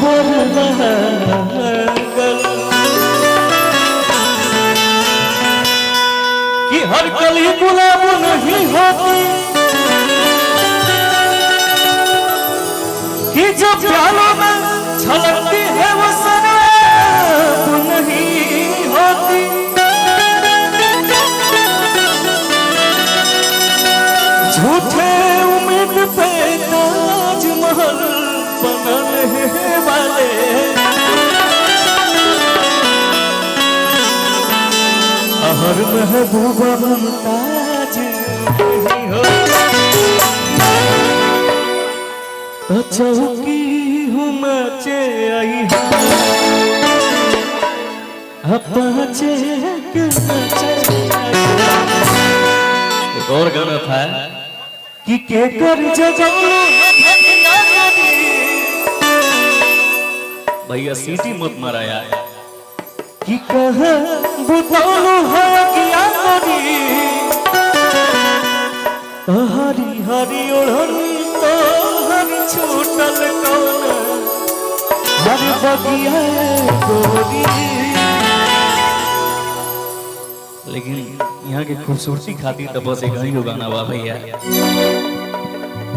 तोहर लागल कि हर कली गुलाब नहीं होती कि जो प्यालों में छलकती है वो शराब नहीं होती। झूठे उम्मीद पे ताजमहल बनाने वाले हर महबूबा मुमताज नहीं होती। तो चौकी हूँ मचे आई अपचे के नचे। एक और गाना था कि के कर जगलो भैया सीटी मत माराया कि कह बुतौलू है किया करी हरी हरी ओढ़नी तो हरी छूटल कौन हर बगिया गोरी। लेकिन यहाँ की खूबसूरती खातिर तो बस एक ही गाना बा भैया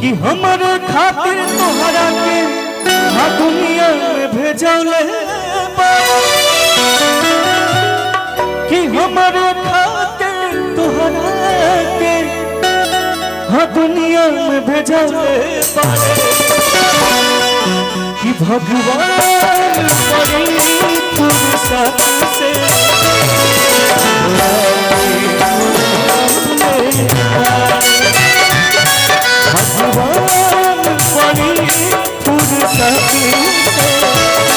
कि हमारे खातिर तोहरा के हाँ दुनिया में भेजले कि हमारे खातिर तोहरा के हाँ दुनिया में भेजले कि भगवान बड़ी फुर्सत से भगवान बड़ी फुर्सत से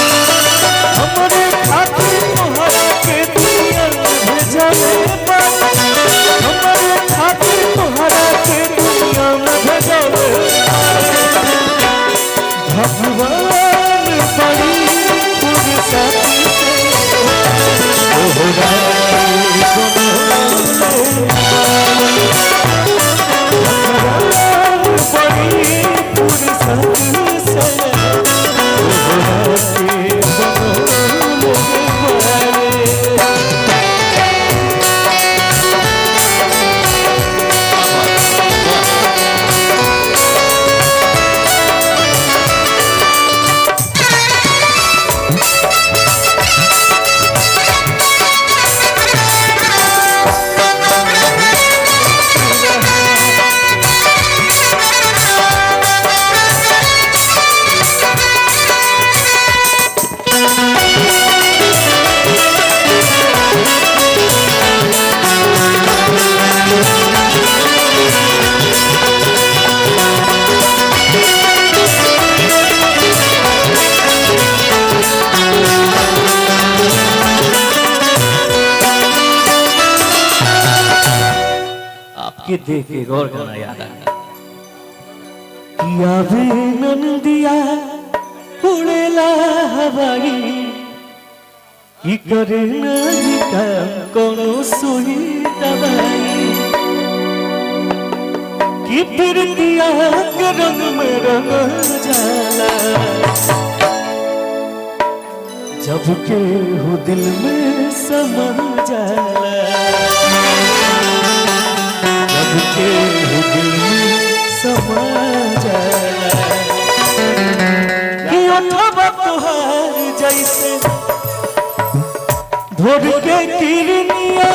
हमारे खातिर तोहरा के दुनिया में भेजले हमारे खातिर तोहरा के दुनिया में भेजले भगवान बड़ी फुर्सत के देख के गौर करना याद आया किया भी नंदिया उड़ेला हवाई कि करे नहीं काम कोनो सुई दवाई कि फिर दिया के रंग में रंग जाला जब के हो दिल में समा जाला के दिल में समा जाला कि अथवा तोहार जैसे भोर के किरनिया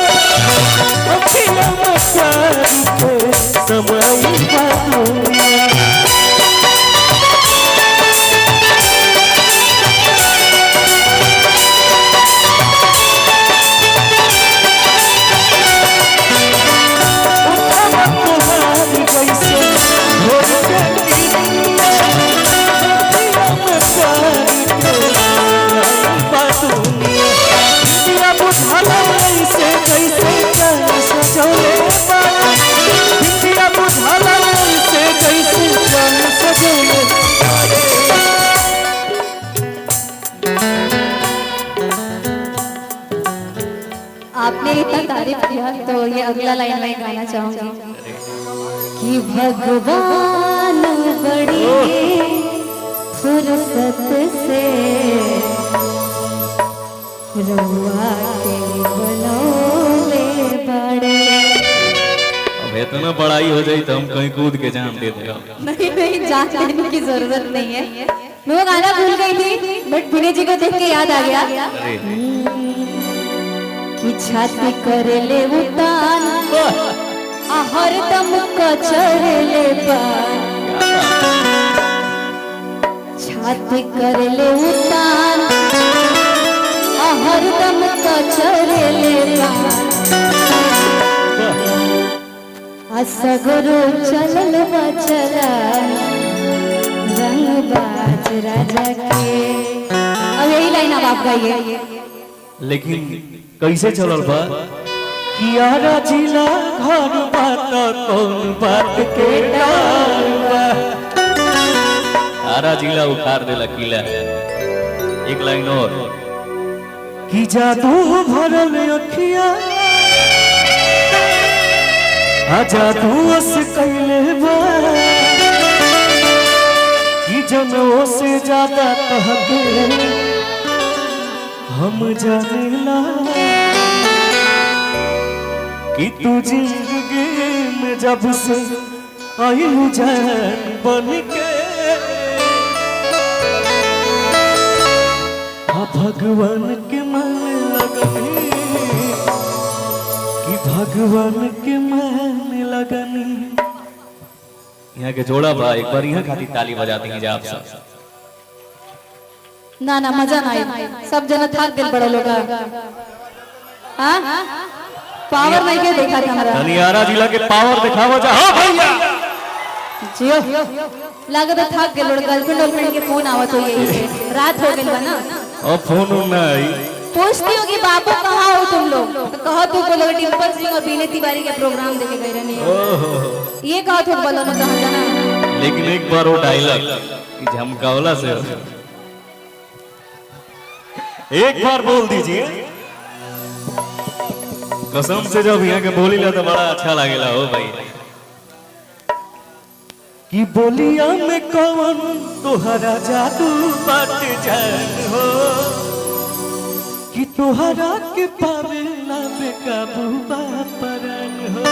अखियाँ मसार के समाई का दुनिया आपने इतना तारीफ किया तो ये अगला लाइन मैं गाना चाहूंगी कि भगवान बड़ी फुर्सत से रुआ के बनौले बड़े। अब इतना बड़ाई हो जाए तो हम कहीं कूद के जान दे देगा। नहीं नहीं, जान देने की जरूरत नहीं है। मैं वो गाना भूल गई थी बट विनय जी को देख के याद आ गया कि छाती कर ले उतान हर दम कचर ले पान। छाती कर ले उतान हर दम कचर ले पान। असगरो चलल बचला रंग बाज राजा के। अब यही लाइन अब आप गाइए। लेकिन कैसे चलल बा कियारा जिला घर बात कौन बात के डाल बा। आरा जिला उखाड़ देला किला। एक लाइन और कि जादू भरल अखिया जादू अस कैले बा कि जनों से ज्यादा कहके हम जानेला कि तू जिंदगी में जब से आई जान बन के भगवान के मन लगनी कि भगवान के मन लगनी। यहाँ के जोड़ा बा एक बार यहाँ खाती ताली बजाती हैं आप सब। ना ना मजा ना आई, सब जना थक दिल बड़ा लोग। हाँ पावर नहीं के देखा था हमारा। धनियारा जिला के पावर दिखावा जा। हाँ भैया जियो लागत है थक गए लोग। गर्लफ्रेंड के फोन आवत हो यही से रात हो गई ना। और फोन नहीं पूछती होगी बाबू कहाँ हो तुम लोग, तो कहो तू बोलो डिम्पल सिंह और बीने तिवारी के प्रोग्राम देखे गए रहने। ये कहो तुम बोलो ना कहाँ जाना। लेकिन एक बार वो डायलॉग कि झमकावला से एक बार बोल दीजिए कसम से। जब यहाँ के बोली ला तो बड़ा अच्छा लगेला हो भाई। कि बोलिया में कौन तोहरा जादू बात जान हो कि तोहरा के पावे ना बेकाबू बापरन हो।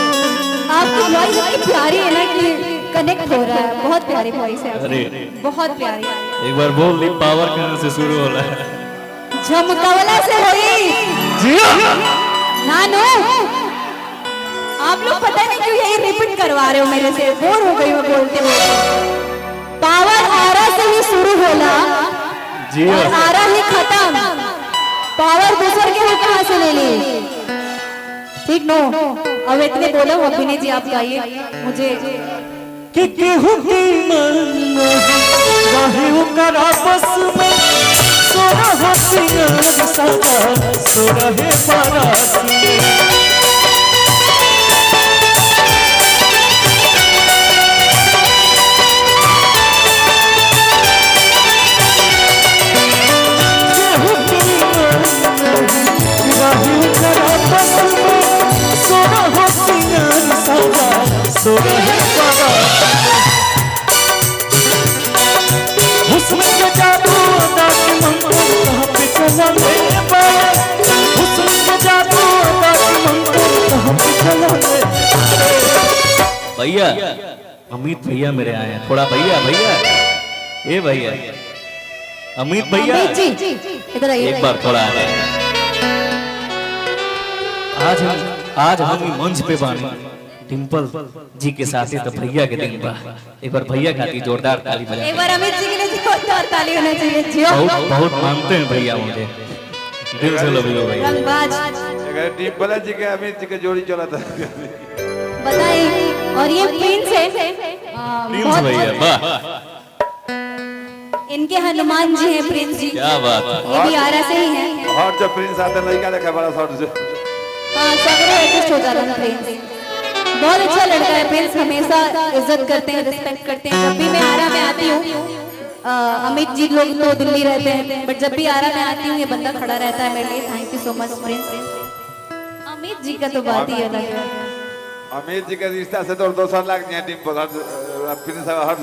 आपकी वॉइस इतनी प्यारी है ना कि कनेक्ट हो रहा है। बहुत प्यारी वॉइस है आपकी, बहुत प्यारी। एक बार बोल दी पावर कहाँ से शुरू हो रहा है। झमकावला से होई जी नानू। आप लोग पता नहीं क्यों यही रिपीट करवा रहे हो मेरे से, बोर हो गई मैं बोलते हुए। पावर आरा से ही शुरू होला जी और आरा ही खत्म। पावर दूसर के हो कहाँ से ले ली। ठीक नो अब इतने बोलो। अभिनय जी आप गाइए मुझे। कि केहू की मन रहे ओकरा बस में सोना हसीना सदा सो रहे बारात में। भैया अमित भैया मेरे आए हैं थोड़ा। भैया भैया ए भैया अमित भैया इधर आइए एक बार थोड़ा आ जाए। आज हम मंच पे बानी डिम्पल जी के साथ तो भैया के दिन बा। एक बार भैया खाती जोरदार ताली बजा। एक बार अमित जी के लिए जोरदार ताली होना चाहिए। जियो बहुत बहुत मानते हैं भैया मुझे दिल से लव यू भैया। रंगबाज डिम्पल जी के अमित जी के जोड़ी चला था बताइए। और ये प्रिंस है प्रिंस भैया वाह। इनके हनुमान जी हैं प्रिंस जी। क्या बात है। ये भी आरा से ही हैं। और जब प्रिंस आता लड़का देखा बड़ा शॉट से हाँ सगरे एडजस्ट हो जाता है प्रिंस। बहुत अच्छा लड़का है प्रिंस। हमेशा इज्जत करते हैं, रिस्पेक्ट करते हैं। जब भी मैं आरा में आती हूँ अमित जी लोग तो दिल्ली रहते हैं बट जब भी आरा में आती हूँ ये बंदा खड़ा रहता है मेरे लिए। Thank you so much Prince. Amit ji का तो बात ही अलग है। अमित जी के रिश्ता से तो 200 लाख नहीं टीम पर फिर सब हट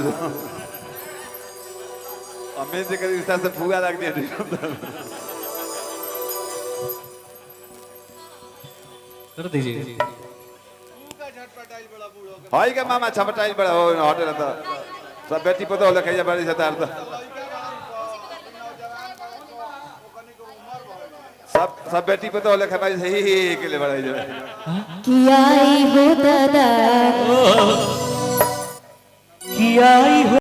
अमित जी के रिश्ता से पूरा लाख नहीं टीम कर दीजिए। हाई के मामा छपटाई बड़ा हो होटल तो सब बेटी पतो हो लखे बड़ी से तार तो सब बेटी पतो हो लखे भाई सही के लिए बड़ा जो किया ही हो दादा किया ही हो